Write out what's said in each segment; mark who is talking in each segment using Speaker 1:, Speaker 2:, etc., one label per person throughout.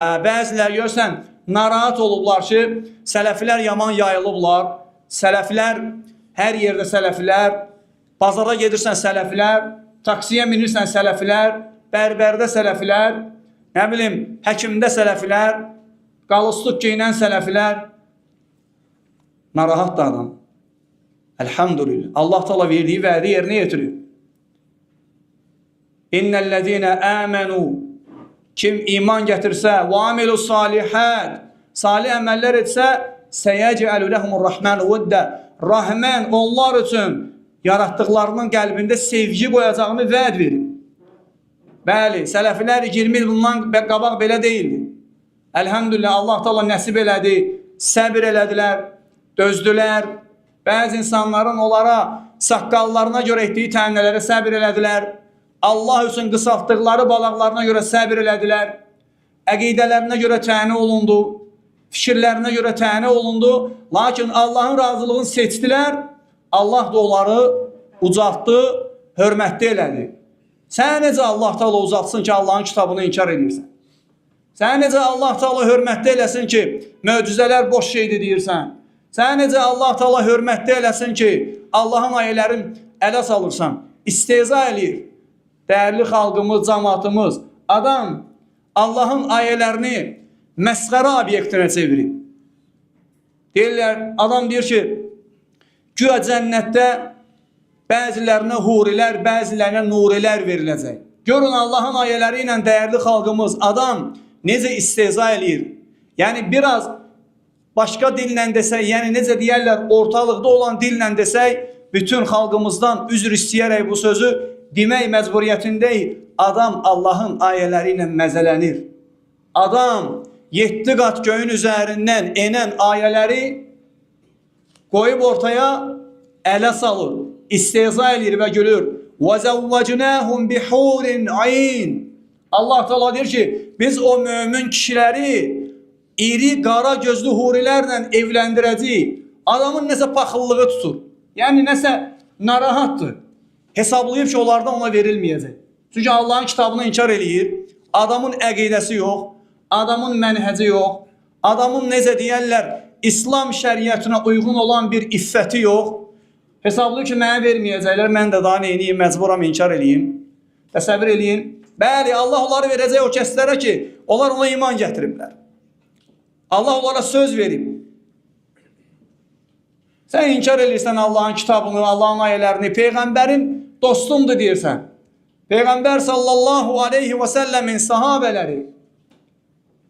Speaker 1: Bəziləri görsən, narahat olublar ki, sələfilər yaman yayılıblar. Sələflər, hər yerdə sələflər, bazara gedirsən sələflər, taksiyə minirsən sələflər, bərbərdə sələflər, nə bilim, həkimdə sələflər, qalıstuq geyinən sələflər. Narahat da adam. Elhamdülillah. Allah Teala verdiyi vədi yerinə yetirir. İnnellezine amenu, kim iman gətirsə, və amilu salihət, salih əməllər etsə, səyəcəlu ləhumur rəhmən vəddə, Rahman onlar üçün yaratdıqlarının qəlbində sevgi qoyacağını vəd verir. Bəli, sələflər 20 il bundan qabaq belə deyildi. Elhamdülillah, Allah Teala nəsib elədi, səbir elədilər, dözdülər. Bəzi insanların onlara saqqallarına görə etdiyi tənnələrə səbir elədilər. Allah üçün qısaltdıqları balaqlarına görə səbir elədilər. Əqidələrinə görə təni olundu, fikirlərinə görə təni olundu. Lakin Allahın razılığını seçdilər. Allah da onları ucaltdı, hörmətli elədi. Sən necə Allah Teala ucaltsın ki, Allahın kitabını inkar edirsən? Sən necə Allah Teala hörmətli eləsin ki, möcüzələr boş şeydir deyirsən? Sən necə Allah Teala hörmətli eləsin ki, Allahın ayələrin ələ salırsan? İstehza eləyir. Dəyərli xalqımız, cəmaatımız, adam Allahın ayələrini məsxərə obyektinə çevirir. Deyirlər, adam deyir ki, güya cənnətdə bəzilərinə hurilər, bəzilərinə nurilər veriləcək. Görün Allahın ayələri ilə dəyərli xalqımız, adam necə istehza eləyir. Yəni, biraz başqa dillə desək, yəni necə deyərlər, ortalıqda olan dillə desək, bütün xalqımızdan üzr istəyərək bu sözü demək məcburiyyətindəyik. Adam Allahın ayələri ilə məzələnir. Adam 7 qat göyün üzərindən enən ayələri qoyub ortaya ələ salır, istehza edir və gülür. وَزَوَّجْنَاهُمْ بِحُورٍ عَيْنٍ Allah Teala deyir ki, biz o mömin kişiləri iri, qara gözlü hurilərlə evləndirəcəyik. Adamın nəsə paxıllığı tutur. Yəni nəsə narahatdır. Hesablayıb ki, onlardan ona verilməyəcək. Çünki Allahın kitabını inkar eləyir. Adamın əqidəsi yox, adamın mənhəci yox, adamın necə deyərlər, İslam şəriətinə uyğun olan bir iffəti yox. Hesablayıb ki, mənə verməyəcəklər, mən də daha neyiniyim, məcburam inkar eləyim. Təsəvvür eləyin. Bəli, Allah onları verəcək o kəslərə ki, onlar ona iman gətiriblər. Allah onlara söz verib. Sən inkar edirsən Allahın kitabını, Allahın ayələrini, Peyğəmbərin dostumdur deyirsən. Peyğəmbər sallallahu aleyhi və səlləmin sahabələri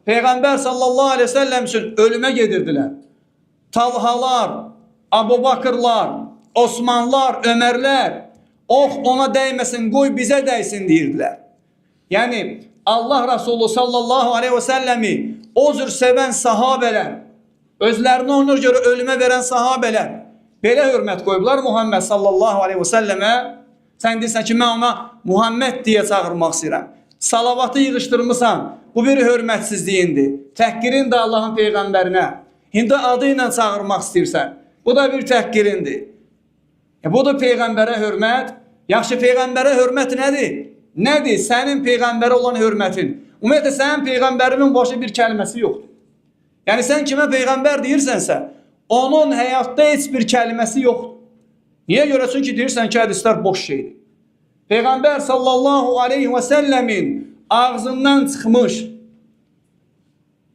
Speaker 1: Peyğəmbər sallallahu aleyhi və səlləm üçün ölümə gedirdilər. Talhalar, Abu Bakırlar, Osmanlar, Ömərlər, ox ona dəyməsin, qoy bizə dəysin deyirdilər. Yəni, Allah Resulü sallallahu aleyhi və səlləmi o cür sevən sahabələr, özlərini ona görə ölümə verən sahabələr belə hörmət qoyublar Muhammed sallallahu aleyhi və səlləmə. Sən deyirsən ki, mən ona Muhammed deyə çağırmaq istəyirəm. Salavatı yığışdırmısan, bu bir hörmətsizliyindir. Təhqirin də Allahın Peyğəmbərinə. İndi adı ilə çağırmaq istəyirsən. Bu da bir təhqirindir. Bu da Peyğəmbərə hörmət. Yaxşı, Peyğəmbərə hörmət nədir? Nədir? Sənin Peyğəmbərə olan hörmətin. Ümumiyyətlə, sənin Peyğəmbərimin başı bir kəlməsi yoxdur. Yəni, sən kimə Peyğəmbər deyirsənsə, onun həyatda heç bir kəlməsi yoxdur. Niyə görə? Çünki deyirsən ki, hədislər boş şeydir. Peyğəmbər sallallahu aleyhi və səlləmin ağzından çıxmış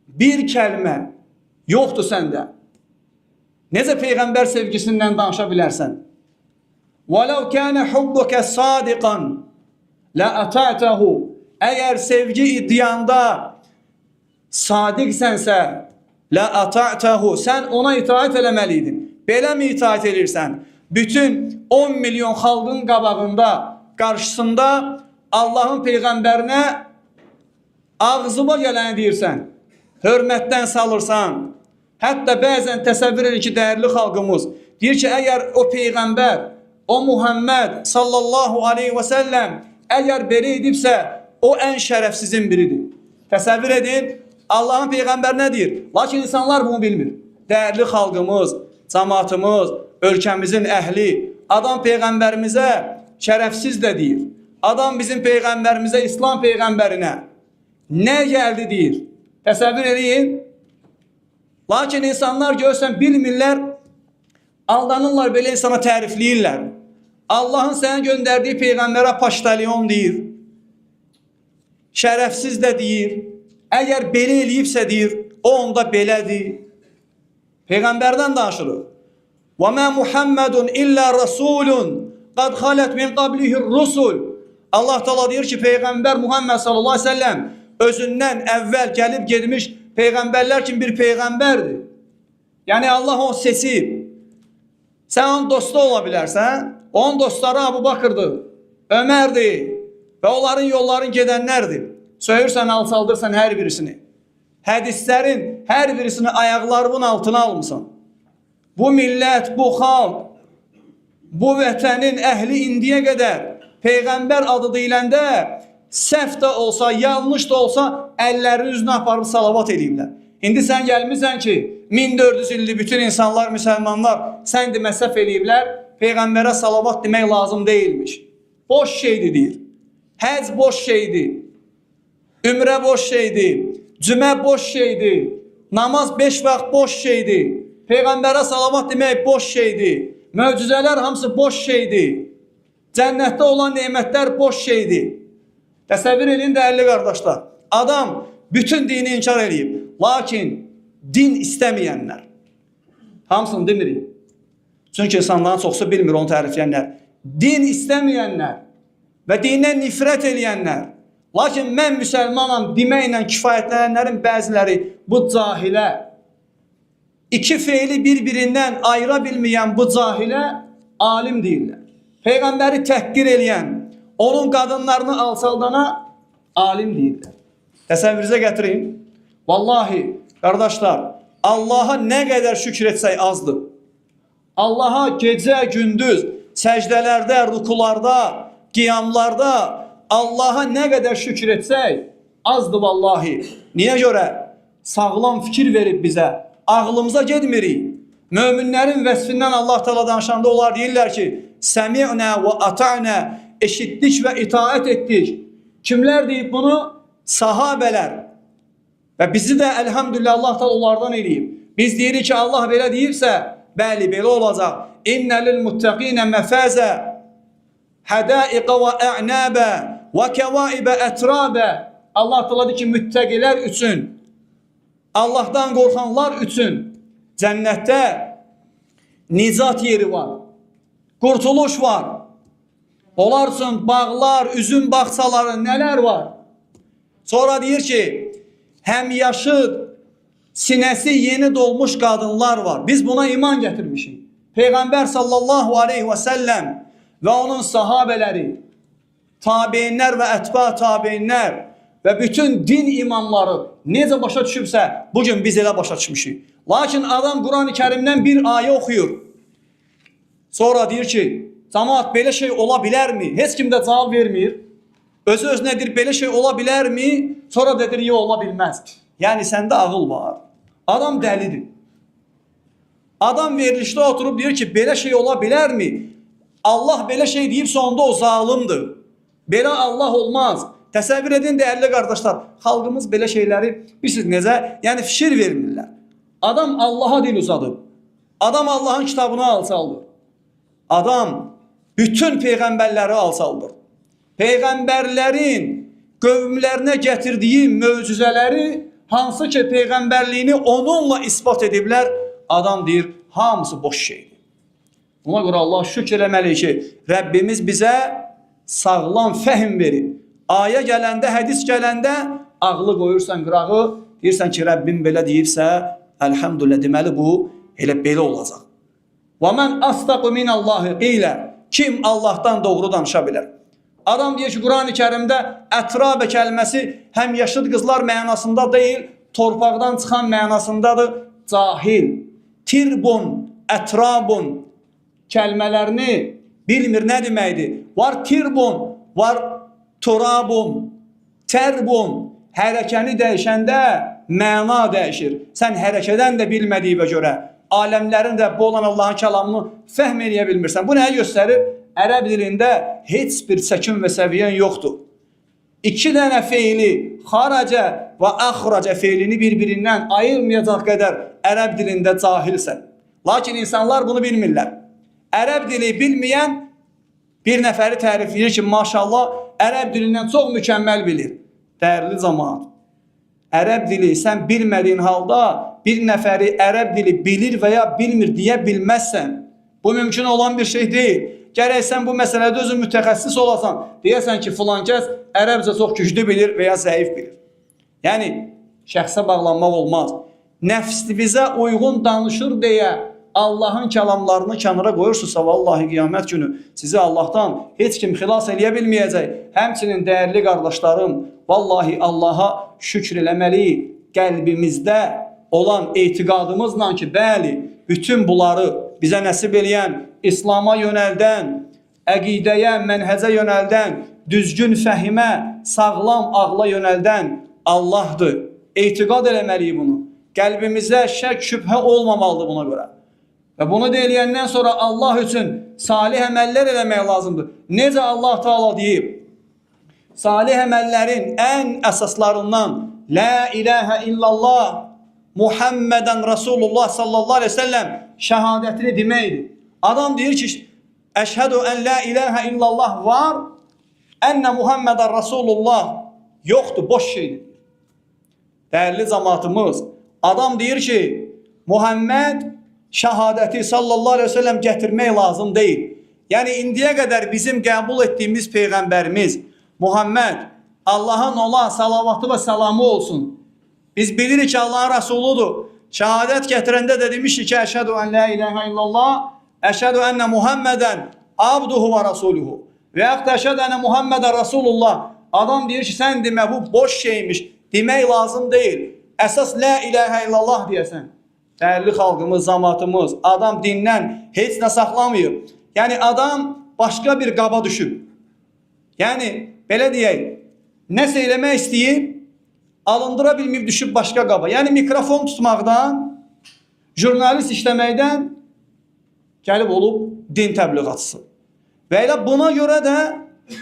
Speaker 1: bir kəlmə yoxdur səndə. Necə Peyğəmbər sevgisindən danışa bilərsən? وَلَوْ كَانَ حُبُّكَ صَادِقًا لَأَتَعْتَهُ Əgər sevgi iddianda sadiqsənsə, لَأَتَعْتَهُ Sən ona itaat eləməliydin. Belə mi itaat edirsən? Bütün 10 milyon xalqın qabağında, qarşısında Allahın Peyğəmbərinə ağzıma gələni deyirsən, hörmətdən salırsan. Hətta bəzən təsəvvür edir ki, dəyərli xalqımız deyir ki, əgər o Peyğəmbər, o Muhammed sallallahu aleyhi və səlləm əgər belə edibsə, o ən şərəfsizin biridir. Təsəvvür edin, Allahın Peyğəmbər nə deyir? Lakin insanlar bunu bilmir. Dəyərli xalqımız, cəmaatımız, ölkəmizin əhli, adam Peyğəmbərimizə şərəfsiz də deyir. Adam bizim Peyğəmbərimizə, İslam Peyğəmbərinə nə gəldi deyir. Təsəvvür edin. Lakin insanlar görsən bilmirlər, aldanırlar, belə insana tərifləyirlər. Allahın sənə göndərdiyi Peyğəmbərə paştalyon deyir, şərəfsiz də deyir, əgər belə eləyibsə deyir, o onda belədir. Peyğəmbərdən danışırıq. وَمَا مُحَمَّدٌ إِلَّا رَسُولٌ قَدْ خَلَتْ مِنْ قَبْلِهِ الرُّسُلُ. Allah Teala deyir ki, Peyğəmbər Muhammed sallallahu aleyhi ve sellem özündən əvvəl gəlib gedmiş Peyğəmbərlər kimi bir Peyğəmbərdir. Yəni Allah onu seçib. Sən onun dostu ola bilərsən. Onun dostları Abu Bakırdır, Ömərdir və onların yolların gedənlərdir. Söyürsən, alçaldırsan hər birisini. Hədislərin hər birisini ayaqlarının altına almışsan. Bu millət, bu xalq, bu vətənin əhli indiyə qədər Peyğəmbər adı deyiləndə səhv də olsa, yanlış da olsa əllərini üzünə aparıb salavat ediblər. İndi sən gəlmirsən ki, 1400 ildir bütün insanlar, müsəlmanlar sən demə səhv ediblər, Peyğəmbərə salavat demək lazım deyilmiş. Boş şeydir deyir. Həc boş şeydir. Ümrə boş şeydir. Cümə boş şeydir. Namaz 5 vaxt boş şeydir. Peyğəmbərə salavat demək boş şeydir. Möcüzələr hamısı boş şeydir. Cənnətdə olan nemətlər boş şeydir. Təsəvvür edin dəyərli qardaşlar. Adam bütün dini inkar edib. Lakin din istəməyənlər. Hamısını demirik. Çünki insanların çoxsu bilmir onu tərifləyənlər. Din istəməyənlər və dindən nifrət eləyənlər. Lakin mən müsəlmanam deməklə kifayətlənənlərin bəziləri bu cahilə, iki feili bir-birindən ayıra bilməyən bu cahilə alim deyirlər. Peyğəmbəri təhqir eləyən, onun qadınlarını alçaldana alim deyirlər. Təsəvvürünüzə gətirin. Vallahi, qardaşlar, Allaha nə qədər şükür etsək azdır. Allaha gecə, gündüz, səcdələrdə, rukularda, qiyamlarda Allaha nə qədər şükür etsək azdır vallahi. Niyə görə? Sağlam fikir verib bizə. Ağlımıza gedmirik. Möminlərin vəsfindən Allah Teala danışanda onlar deyirlər ki, Səmi'nə və ata'nə, eşitdik və itaət etdik. Kimlər deyib bunu? Sahabələr. Və bizi də elhamdülillah Allah Teala onlardan eləyib. Biz deyirik ki, Allah belə deyibsə, bəli, belə olacaq. İnnə lil-muttəqinə məfəzə, hədaiqə və ə'nəbə və kəvaibə ətrabə. Allah Teala deyir ki, müttəqilər üçün, Allahdan qorxanlar üçün cənnətdə nicat yeri var, qurtuluş var. Onlar üçün bağlar, üzüm bağçaları, nələr var. Sonra deyir ki, həmyaşıd, sinəsi yeni dolmuş qadınlar var. Biz buna iman gətirmişik. Peyğəmbər sallallahu aleyhi və səlləm və onun sahabələri, tabeinlər və ətba tabeinlər və bütün din imamları necə başa düşübsə, bugün biz elə başa düşmüşük. Lakin adam Quran-ı Kərimdən bir ayə oxuyur. Sonra deyir ki, cəmaat belə şey ola bilərmi? Heç kim də cavab vermir. Özü-özünə deyir, belə şey ola bilərmi? Sonra da deyir, yox, ola bilməz. Yəni, səndə ağıl var. Adam dəlidir. Adam verilişdə oturub deyir ki, belə şey ola bilərmi? Allah belə şey deyibsə, onda o zalimdir. Belə Allah olmaz. Təsəvvür edin, dəyərli qardaşlar, xalqımız belə şeyləri, bilirsiniz necə? Yəni, fikir vermirlər. Adam Allaha dil uzadıb. Adam Allahın kitabını alçaldır. Adam bütün peyğəmbərləri alçaldır. Peyğəmbərlərin qövmlərinə gətirdiyi möcüzələri, hansı ki peyğəmbərliyini onunla ispat ediblər, adam deyir, hamısı boş şeydir. Buna görə Allah şükür eləməliyik ki, Rəbbimiz bizə sağlam fəhm verir. Ayə gələndə, hədis gələndə ağlı qoyursan qırağı, deyirsən ki, Rəbbim belə deyibsə, əlhamdülillah, deməli bu elə belə olacaq. Və mən astaqu minallahi qilə, kim Allahdan doğru danışa bilər? Adam deyir ki, Quran-ı Kərimdə ətrabə kəlməsi həm yaşıd qızlar mənasında deyil, torpaqdan çıxan mənasındadır. Cahil, tirbun, ətrabun kəlmələrini bilmir nə deməkdir. Var tirbun, var turabun, tərbun. Hərəkəni dəyişəndə məna dəyişir. Sən hərəkədən də bilmədiyinə görə aləmlərin Rəbbi olan Allahın kəlamını fəhm eləyə bilmirsən. Bu nəyə göstərir? Ərəb dilində heç bir çəkim və səviyyən yoxdur. iki dənə feili xaracə və əxracə feilini bir-birindən ayırmayacaq qədər ərəb dilində cahilsən. Lakin insanlar bunu bilmirlər. Ərəb dili bilməyən bir nəfəri tərifləyir ki, maşallah, ərəb dilindən çox mükəmməl bilir. Dəyərli cəmaət, ərəb dili sən bilmədiyin halda bir nəfəri ərəb dili bilir və ya bilmir deyə bilməzsən. Bu mümkün olan bir şey deyil. Gərək sən bu məsələdə özün mütəxəssis olasan, deyəsən ki, filan kəs ərəbcə çox güclü bilir və ya zəif bilir. Yəni, şəxsə bağlanmaq olmaz. Nəfsinizə uyğun danışır deyə Allahın kəlamlarını kənara qoyursunuzsa, vallahi qiyamət günü sizi Allahdan heç kim xilas eləyə bilməyəcək. Həmçinin dəyərli qardaşlarım, vallahi Allaha şükür eləməliyik. Qəlbimizdə olan etiqadımızla ki, bəli, bütün bunları bizə nəsib eləyən, İslama yönəldən, əqidəyə, mənhəcə yönəldən, düzgün fəhimə, sağlam ağla yönəldən Allahdır. Etiqad eləməliyik bunu. Qəlbimizdə şək, şübhə olmamalıdır buna görə. Və bunu deyiləyəndən sonra Allah üçün salih əməllər eləmək lazımdır. Necə Allah Teala deyib? Salih əməllərin ən əsaslarından La ilahə illallah Muhammedən Rasulullah sallallahu aleyhi ve sellem şəhadətini deməkdir. Adam deyir ki, əşhədü ən la ilahə illallah var, ənə Muhammedən Rasulullah yoxdur, boş şeydir. Dəyərli cəmaatımız, adam deyir ki, Muhammed şəhadəti sallallahu aleyhi ve sellem gətirmək lazım deyil. Yəni, indiyə qədər bizim qəbul etdiyimiz Peyğəmbərimiz Muhammed, Allahın ona salavatı və salamı olsun. Biz bilirik ki, Allahın Rasuludur. Şəhadət gətirəndə də demişdik ki, əşhədü ən la ilahə illallah, əşhədü ənə Muhammedən abduhu və rasuluhu. Və yaxud da əşhədü ənə Muhammedən Rasulullah. Adam deyir ki, sən demə, bu boş şeymiş, demək lazım deyil. Əsas la ilahə illallah deyəsən. Dəyərli xalqımız, cəmaatımız, adam dindən heç nə saxlamayıb. Yəni, adam başqa bir qaba düşüb. Yəni, belə deyək, nəsə eləmək istəyib, alındıra bilməyib düşüb başqa qaba. Yəni, mikrofon tutmaqdan, jurnalist işləməkdən gəlib olub din təbliğatçısı. Və elə buna görə də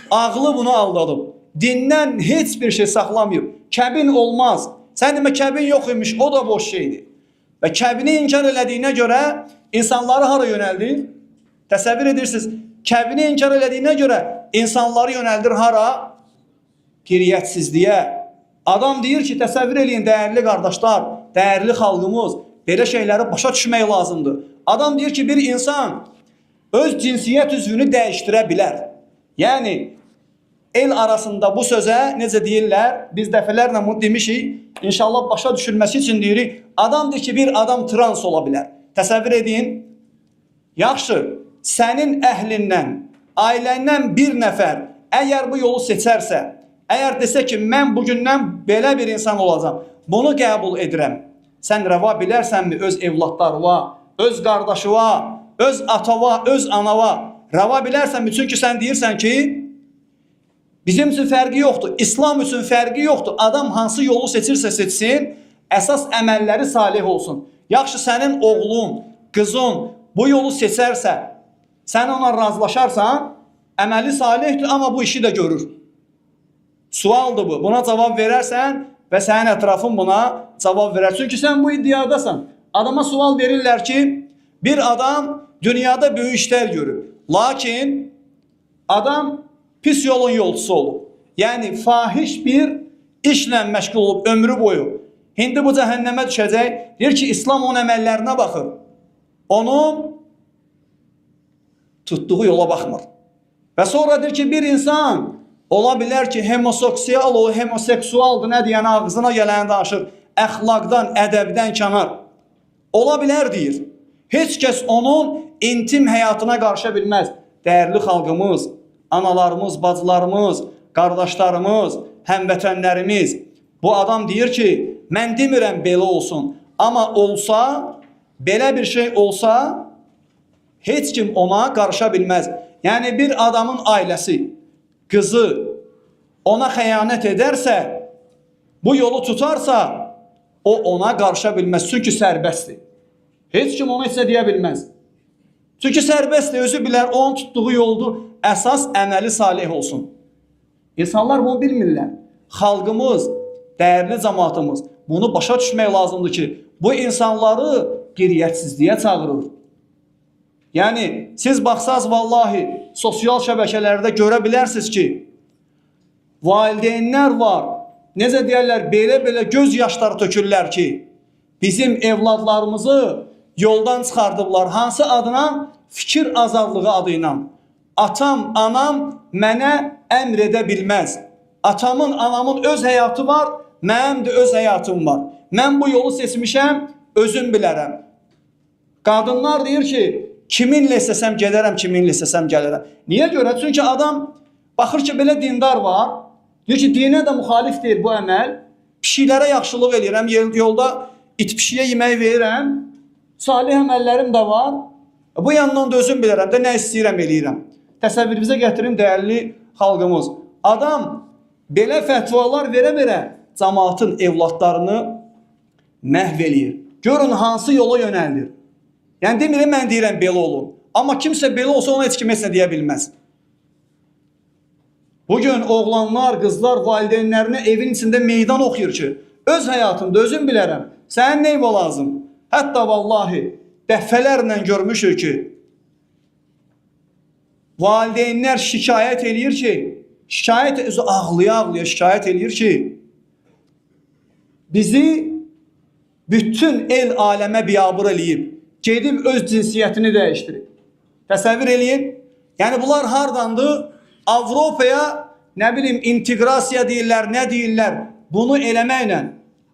Speaker 1: ağlı bunu aldadıb. Dindən heç bir şey saxlamayıb. Kəbin olmaz. Sən demə, kəbin yox imiş, o da boş şeydir. Və kəbini inkar elədiyinə görə insanları hara yönəldir? Təsəvvür edirsiniz, kəbini inkar elədiyinə görə insanları yönəldir hara? Piriyyətsizliyə. Adam deyir ki, təsəvvür eləyin dəyərli qardaşlar, dəyərli xalqımız, belə şeyləri başa düşmək lazımdır. Adam deyir ki, bir insan öz cinsiyyət üzvünü dəyişdirə bilər. Yəni, el arasında bu sözə necə deyirlər, biz dəfələrlə bunu demişik, inşallah başa düşülməsi üçün deyirik, adam deyir ki, bir adam trans ola bilər. Təsəvvür edin, yaxşı, sənin əhlindən, ailəndən bir nəfər əgər bu yolu seçərsə, əgər desə ki, mən bugündən belə bir insan olacam, bunu qəbul edirəm. Sən rəva bilərsənmi öz evladlarına, öz qardaşıva, öz atava, öz anava rəva bilərsənmi? Çünki sən deyirsən ki, bizim üçün fərqi yoxdur, İslam üçün fərqi yoxdur. Adam hansı yolu seçirsə seçsin, əsas əməlləri salih olsun. Yaxşı, sənin oğlun, qızın bu yolu seçərsə, sən ona razılaşarsan, əməli salihdir, amma bu işi də görür. Sualdır bu. Buna cavab verərsən və sənin ətrafın buna cavab verər. Çünki sən bu iddiadasan. Adama sual verirlər ki, bir adam dünyada böyük işlər görüb. Lakin adam pis yolun yolcusu olub. Yəni, fahiş bir işlə məşğul olub ömrü boyu. İndi bu cəhənnəmə düşəcək. Deyir ki, İslam onun əməllərinə baxır. Onun tutduğu yola baxmır. Və sonra deyir ki, bir insan ola bilər ki, homoseksual o, homoseksualdır, nə deyən ağzına gələni danışır, əxlaqdan, ədəbdən kənar. Ola bilər deyir. Heç kəs onun intim həyatına qarışa bilməz. Dəyərli xalqımız, analarımız, bacılarımız, qardaşlarımız, həmvətənlərimiz. Bu adam deyir ki, mən demirəm belə olsun. Amma olsa, belə bir şey olsa, heç kim ona qarışa bilməz. Yəni, bir adamın ailəsi, qızı ona xəyanət edərsə, bu yolu tutarsa, o ona qarışa bilməz. Çünki sərbəstdir. Heç kim onu isə deyə bilməz. Çünki sərbəstdir, özü bilər, onun tutduğu yoldur. Əsas əməli salih olsun. İnsanlar bunu bilmirlər. Xalqımız, dəyərli cəmaatımız bunu başa düşmək lazımdır ki, bu insanları qeyriyyətsizliyə çağırır. Yəni, siz baxsaz vallahi sosial şəbəkələrdə görə bilərsiniz ki, valideynlər var, necə deyərlər, belə göz yaşları tökürlər ki, bizim evladlarımızı yoldan çıxardıblar. Hansı adına? Fikir azadlığı adıyla. Atam, anam mənə əmr edə bilməz. Atamın, anamın öz həyatı var, mənim də öz həyatım var. Mən bu yolu seçmişəm, özüm bilərəm. Qadınlar deyir ki, kiminlə istəsəm gedərəm, kiminlə istəsəm gəlirəm. Niyə görə? Çünki adam baxır ki, belə dindar var. Deyir ki, dinə də müxalif deyir bu əməl. Pişiklərə yaxşılıq edirəm, yolda it pişiyə yemək verirəm. Salih əməllərim də var. Bu yandan da özüm bilərəm də nə istəyirəm eləyirəm. Təsəvvürümüzə gətirin dəyərli xalqımız. Adam belə fətvalar verə-verə cəmaatın evladlarını məhv eləyir. Görün hansı yola yönəldir. Yəni demirəm, mən deyirəm belə olur. Amma kimsə belə olsa ona heç kim heç nə deyə bilməz. Bugün oğlanlar, qızlar valideynlərinə evin içində meydan oxuyur ki, öz həyatımda özüm bilərəm. Sənin neyvə lazım? Hətta vallahi dəfələrlə görmüşük ki, valideynlər şikayət eləyir ki, özü ağlaya-ağlaya şikayət eləyir ki, bizi bütün el aləmə biyabır eləyib, gedib öz cinsiyyətini dəyişdirib. Təsəvvür eləyin. Yəni bunlar hardandır? Avropaya nə bilim inteqrasiya deyirlər, nə deyirlər? Bunu eləməklə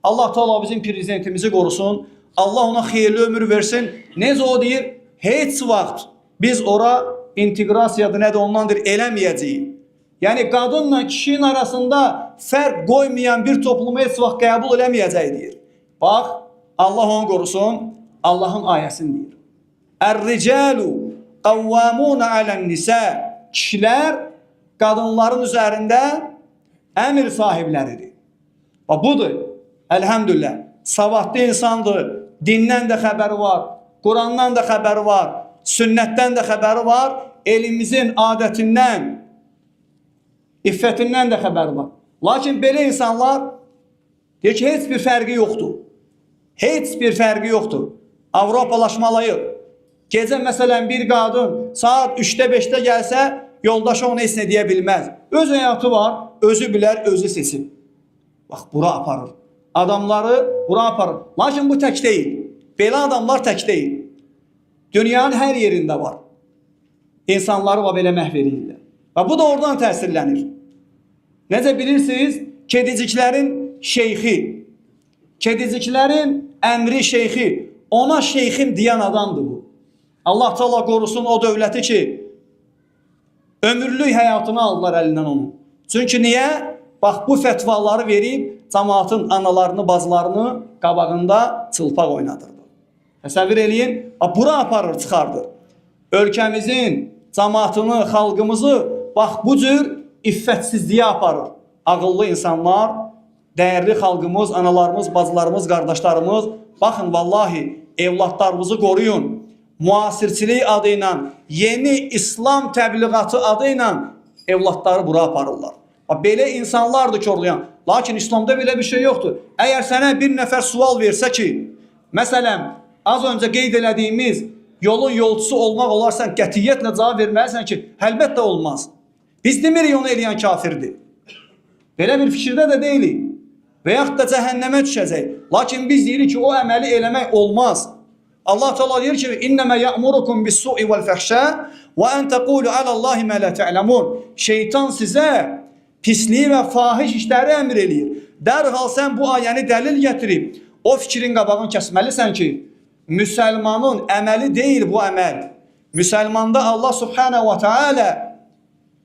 Speaker 1: Allah Teala bizim prezidentimizi qorusun. Allah ona xeyirli ömür versin. Necə o deyir? Heç vaxt biz ora inteqrasiyadır, nədir ondandır eləməyəcəyik. Yəni qadınla kişinin arasında fərq qoymayan bir toplumu heç vaxt qəbul eləməyəcək deyir. Bax, Allah onu qorusun. Allahın ayəsini deyir. Ər-ricalu qavvamuna alən-nisə. Kişilər qadınların üzərində əmir sahibləridir. Bax, budur. Əlhəmdülillah. Savadlı insandır. Dindən də xəbəri var. Qurandan da xəbəri var. Sünnətdən də xəbəri var. Elimizin adətindən, iffətindən də xəbəri var. Lakin belə insanlar deyir ki, heç bir fərqi yoxdur. Heç bir fərqi yoxdur. Avropalaşmalıyıq. Gecə məsələn bir qadın saat 3-də 5-də gəlsə, yoldaşı ona heç nə deyə bilməz. Öz həyatı var, özü bilər, özü seçib. Bax, bura aparır. Adamları bura aparır. Lakin bu tək deyil. Belə adamlar tək deyil. Dünyanın hər yerində var. İnsanları belə məhv edirlər. Və bu da oradan təsirlənir. Necə bilirsiniz? Kediciklərin şeyxi, kediciklərin əmri şeyxi, ona şeyxim deyən adamdır bu. Allah Teala qorusun o dövləti ki, ömürlük həyatını aldılar əlindən onu. Çünki niyə? Bax, bu fətvaları verib, cəmaatın analarını, bazılarını qabağında çılpaq oynadırdı. Təsəvvür eləyin, bura aparır, çıxardır. Ölkəmizin cəmaatını, xalqımızı, bax, bu cür iffətsizliyə aparır. Ağıllı insanlar, dəyərli xalqımız, analarımız, bacılarımız, qardaşlarımız, baxın, vallahi, evlatlarımızı qoruyun. Müasirçilik adı ilə, yeni İslam təbliğatı adı ilə evlatları bura aparırlar. Belə insanlardır körlüyən. Lakin İslamda belə bir şey yoxdur. Əgər sənə bir nəfər sual versə ki, məsələn, az öncə qeyd elədiyimiz yolun yolcusu olmaq olarsan, qətiyyətlə cavab verməlisən ki, əlbəttə olmaz. Biz demirik onu eləyən kafirdir. Belə bir fikirdə də deyilik. Və yaxud da cəhənnəmə düşəcək. Lakin biz deyirik ki, o əməli eləmək olmaz. Allah Teala deyir ki, İnnəmə ya'murukum bis-su'i vel-fəhşə və ən təqulu alallahi mə la ta'lamun. Şeytan sizə pisliyi və fahiş işləri əmr eləyir. Dərhal sən bu ayəni dəlil gətirib, o fikrin qabağını kəsməlisən ki, müsəlmanın əməli deyil bu əməl. Müsəlmanda Allah subhanahu wa ta'ala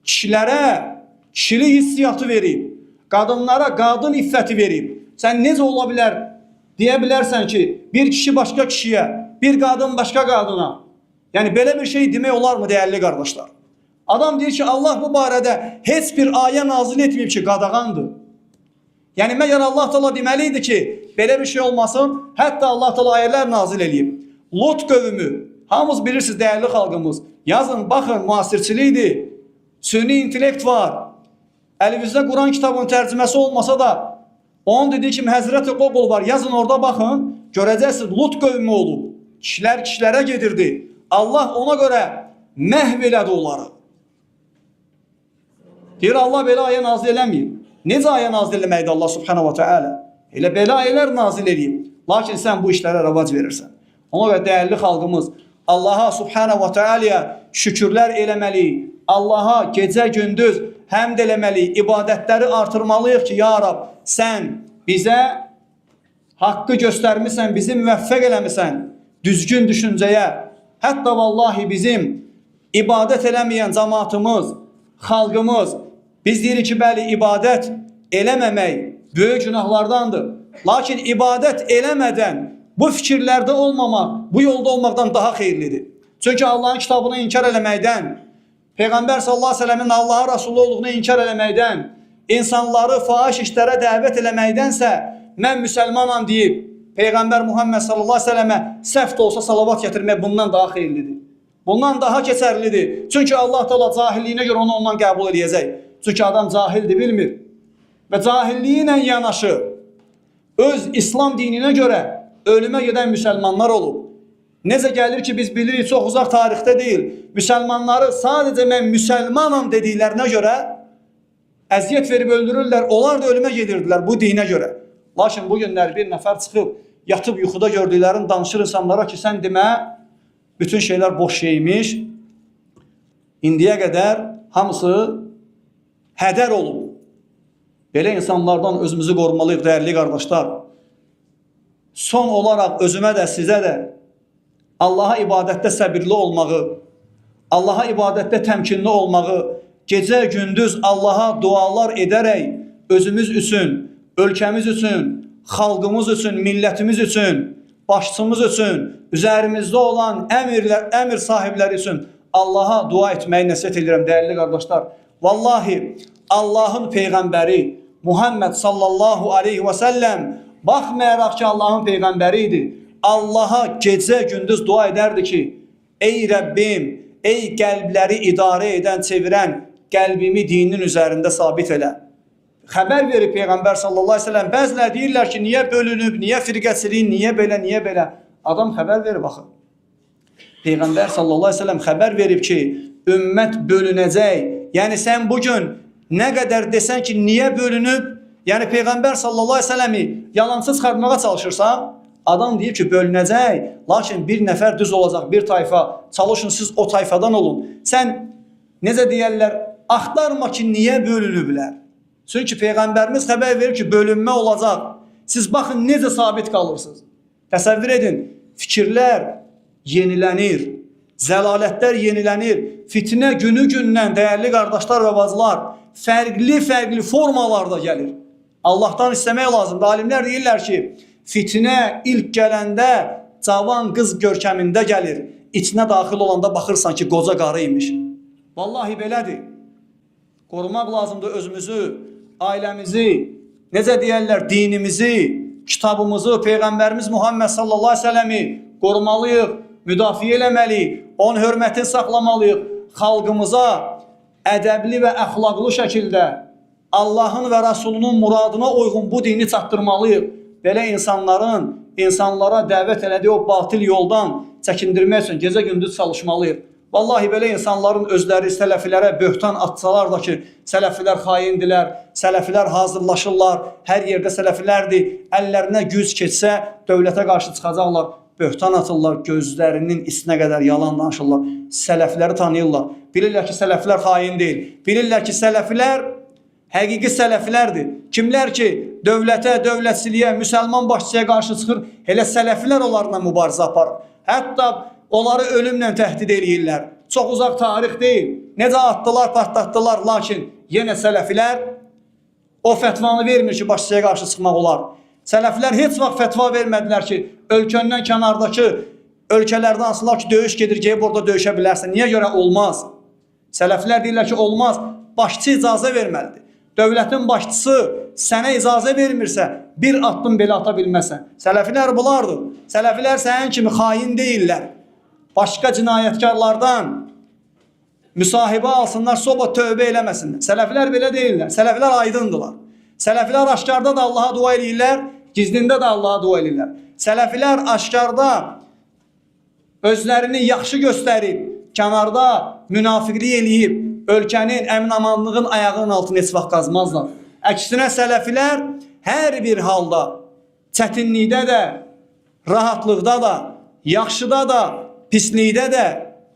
Speaker 1: kişilərə kişilik hissiyatı verib, qadınlara qadın iffəti verib. Sən necə ola bilər? Deyə bilərsən ki, bir kişi başqa kişiyə, bir qadın başqa qadına. Yəni, belə bir şey demək olar mı, dəyərli qardaşlar? Adam deyir ki, Allah bu barədə heç bir ayə nazil etməyib ki, qadağandır. Yəni, məgər Allah Teala deməliydi ki, belə bir şey olmasın, hətta Allah Teala ayələr nazil edib. Lot qövmü, hamımız bilirsiniz, dəyərli xalqımız, yazın, baxın, müasirçilikdir, süni intellekt var, Əlinizdə Quran kitabının tərcüməsi olmasa da, onun dediyi kimi Həzrəti Qoqul var. Yazın orada baxın, görəcəksiniz Lut qövmü olub. Kişilər kişilərə gedirdi. Allah ona görə məhv elədi onları. Deyir, Allah belə ayə nazil eləməyib. Necə ayə nazil eləməkdir Allah subhanahu wa ta'ala? Elə belə ayələr nazil edib. Lakin sən bu işlərə rəvac verirsən. Ona görə dəyərli xalqımız, Allaha subhanahu wa ta'alaya şükürlər eləməliyik. Allaha gecə gündüz həmd eləməliyik. İbadətləri artırmalıyıq ki, ya Rab, sən bizə haqqı göstərmişsən, bizi müvəffəq eləmişsən düzgün düşüncəyə. Hətta vallahi bizim ibadət eləməyən cəmaatımız, xalqımız, biz deyirik ki, bəli, ibadət eləməmək böyük günahlardandır. Lakin ibadət eləmədən bu fikirlərdə olmamaq, bu yolda olmaqdan daha xeyirlidir. Çünki Allahın kitabını inkar eləməkdən, Peyğəmbər sallallahu aleyhi ve sellemin Allahın Rasulü olduğunu inkar eləməkdən, insanları faiş işlərə dəvət eləməkdənsə, mən müsəlmanam deyib, Peyğəmbər Muhammed sallallahu aleyhi ve selleme səhv də olsa salavat gətirmək bundan daha xeyirlidir. Bundan daha keçərlidir. Çünki Allah Teala cahilliyinə görə onu ondan qəbul edəcək. Çünki adam cahildir, bilmir. Və cahilliyi ilə yanaşı, öz İslam dininə görə ölümə gedən müsəlmanlar olub. Necə gəlir ki, biz bilirik, çox uzaq tarixdə deyil, müsəlmanları sadəcə mən müsəlmanam dediklərinə görə əziyyət verib öldürürlər, onlar da ölümə gedirdilər bu dinə görə. Lakin bu günlər bir nəfər çıxıb, yatıb yuxuda gördüklərini danışır insanlara ki, sən demə, bütün şeylər boş şeymiş, indiyə qədər hamısı hədər olub. Belə insanlardan özümüzü qorumalıyıq, dəyərli qardaşlar. Son olaraq özümə də, sizə də Allaha ibadətdə səbirli olmağı, Allaha ibadətdə təmkinli olmağı, gecə gündüz Allaha dualar edərək özümüz üçün, ölkəmiz üçün, xalqımız üçün, millətimiz üçün, başçımız üçün, üzərimizdə olan əmir sahibləri üçün Allaha dua etməyi nəsihət edirəm, dəyərli qardaşlar. Vallahi Allahın Peyğəmbəri Muhammed sallallahu aleyhi və səlləm baxmayaraq ki, Allahın Peyğəmbəri idi, Allaha gecə gündüz dua edərdi ki, ey Rəbbim, ey qəlbləri idarə edən, çevirən, qəlbimi dinin üzərində sabit elə. Xəbər verib Peyğəmbər sallallahu aleyhi ve sellem, bəzilər deyirlər ki, niyə bölünüb, niyə firqəçilik, niyə belə, niyə belə. Adam xəbər verib, baxın. Peyğəmbər sallallahu aleyhi ve sellem xəbər verib ki, ümmət bölünəcək. Yəni sən bugün nə qədər desən ki, niyə bölünüb, yəni Peyğəmbər sallallahu aleyhi ve sellemi yalansız çıxartmağa çalışırsan, adam deyir ki, bölünəcək, lakin bir nəfər düz olacaq, bir tayfa, çalışın siz o tayfadan olun. Sən, necə deyərlər, axtarma ki, niyə bölünüblər? Çünki Peyğəmbərimiz xəbər verir ki, bölünmə olacaq. Siz baxın, necə sabit qalırsınız. Təsəvvür edin, fikirlər yenilənir, zəlalətlər yenilənir, fitnə günü gündən, dəyərli qardaşlar və bacılar, fərqli formalarda gəlir. Allahdan istəmək lazımdır. Alimlər deyirlər ki, fitnə ilk gələndə cavan qız görkəmində gəlir. İçinə daxil olanda baxırsan ki, qoca qarı imiş. Vallahi belədir. Qorumaq lazımdır özümüzü, ailəmizi, necə deyərlər, dinimizi, kitabımızı, Peyğəmbərimiz Muhammed sallallahu aleyhi ve sellemi qorumalıyıq, müdafiə eləməliyik, onun hörmətini saxlamalıyıq, xalqımıza ədəbli və əxlaqlı şəkildə Allahın və Rasulunun muradına uyğun bu dini çatdırmalıyıq. Belə insanlara dəvət elədiyi o batil yoldan çəkindirmək üçün gecə-gündüz çalışmalıyıq. Vallahi belə insanların özləri sələfilərə böhtan atsalar da ki, sələfilər xaindilər, sələfilər hazırlaşırlar, hər yerdə sələfilərdir, əllərinə güc keçsə, dövlətə qarşı çıxacaqlar, böhtan atırlar, gözlərinin isinə qədər yalan danışırlar, sələfləri tanıyırlar. Bilirlər ki, sələfilər xain deyil, bilirlər ki, sələfilər həqiqi sələfilərdir. Kimlər ki, dövlətə, dövlətçiliyə, müsəlman başçıya qarşı çıxır, elə sələfilər onlarla mübarizə aparır. Hətta onları ölümlə təhdid edirlər. Çox uzaq tarix deyil. Necə atdılar, patlatdılar, lakin yenə sələfilər o fətvanı vermir ki, başçıya qarşı çıxmaq olar. Sələflər heç vaxt fətva vermədilər ki, ölkəndən kənardakı ölkələrdə hansılar ki, döyüş gedir, gəlib orada döyüşə bilərsən. Niyə görə olmaz? Sələflər deyirlər ki, olmaz. Başçı icazə verməlidir. Dövlətin başçısı sənə icazə vermirsə, bir addım belə ata bilməsən. Sələfilər bulardır. Sələfilər sənin kimi xain deyirlər. Başqa cinayətkarlardan müsahibə alsınlar, soba tövbə eləməsinlər. Sələflər belə deyirlər. Sələflər aydındılar. Sələflər aşkarda da Allaha dua edirlər, gizlində də Allaha dua edirlər. Sələflər aşkarda özlərini yaxşı göstərib, kənarda münafiqlik eləyib, ölkənin əmin-amanlığın ayağının altını heç vaxt qazmazlar. Əksinə sələflər hər bir halda, çətinlikdə də, rahatlıqda da, yaxşıda da, pislikdə də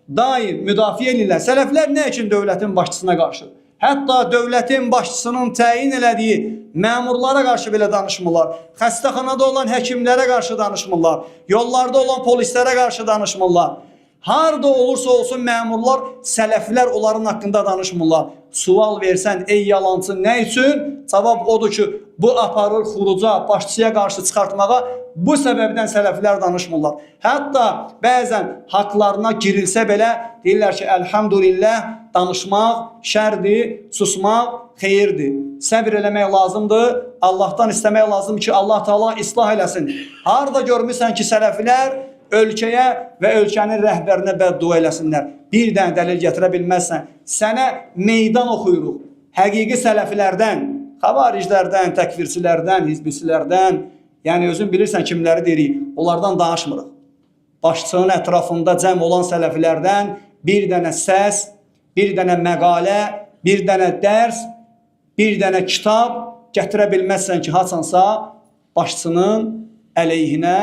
Speaker 1: daim müdafiə edirlər. Sələflər nə üçün dövlətin başçısına qarşı? Hətta dövlətin başçısının təyin elədiyi məmurlara qarşı belə danışmırlar. Xəstəxanada olan həkimlərə qarşı danışmırlar. Yollarda olan polislərə qarşı danışmırlar. Harada olursa olsun məmurlar, sələflər onların haqqında danışmırlar. Sual versən, ey yalancı, nə üçün? Cavab odur ki, bu aparır xuruca, başçıya qarşı çıxartmağa, bu səbəbdən sələflər danışmırlar. Hətta bəzən haqlarına girilsə belə deyirlər ki, əlhamdülillah, danışmaq şərdir, susmaq xeyirdir. Səbir eləmək lazımdır, Allahdan istəmək lazımdır ki, Allah Taala islah eləsin. Harada görmüsən ki, sələflər ölkəyə və ölkənin rəhbərinə bəddua eləsinlər. Bir dənə dəlil gətirə bilməzsən, sənə meydan oxuyuruq. Həqiqi sələfilərdən, xavariclərdən, təkvirçilərdən, hizbisilərdən, yəni özün bilirsən kimləri deyirik, onlardan danışmırıq. Başçının ətrafında cəm olan sələfilərdən bir dənə səs, bir dənə məqalə, bir dənə dərs, bir dənə kitab gətirə bilməzsən ki, haçansa başçının əleyhinə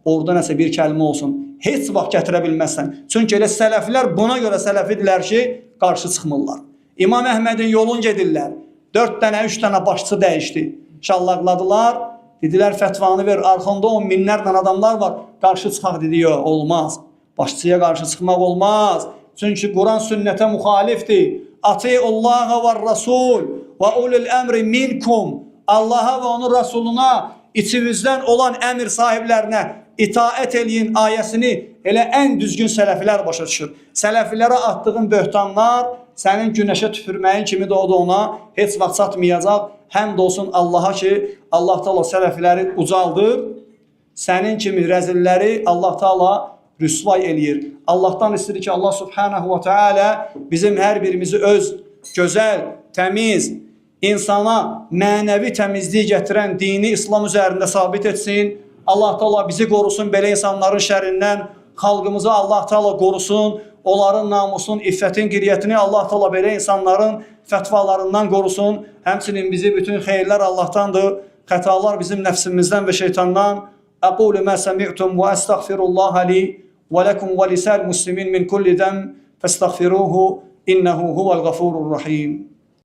Speaker 1: orada nəsə bir kəlmə olsun. Heç vaxt gətirə bilməzsən. Çünki elə sələflər buna görə sələfidirlər ki, qarşı çıxmırlar. İmam Əhmədin yolun gedirlər. 4 dənə, 3 dənə başçı dəyişdi. Şallaqladılar. Dedilər, fətvanı ver. Arxanda 10 minlərlə adamlar var. Qarşı çıxaq dedi, yox, olmaz. Başçıya qarşı çıxmaq olmaz. Çünki Quran sünnətə müxalifdir. Atiullaha və Rasul və ulul əmri minkum. Allaha və onun Rasuluna, içinizdən olan əmir sahiblərinə itaət eləyin ayəsini elə ən düzgün sələfilər başa düşür. Sələfilərə attığın böhtanlar sənin günəşə tüpürməyin kimi doğdu ona heç vaxt çatmayacaq. Həmd olsun Allaha ki, Allah Taala sələfiləri ucaldır. Sənin kimi rəzilləri Allah Taala rüsvay eləyir. Allahdan istəyir ki, Allah Subhanahu wa Taala bizim hər birimizi öz gözəl, təmiz, insana mənəvi təmizliyi gətirən dini İslam üzərində sabit etsin. Allah Taala bizi qorusun belə insanların şərrindən. Xalqımızı Allah Taala qorusun. Onların namusun, iffətin, qiriyyətini Allah Taala belə insanların fətvalarından qorusun. Həmçinin bizi bütün xeyirlər Allahdandır. Xətalar bizim nəfsimizdən və şeytandan. Aqulu ma sami'tum və əstəğfirullaha li və lakum və lisal muslimin min kulli dəm fəstəğfiruhu innehu huvəl ğafurur rahim.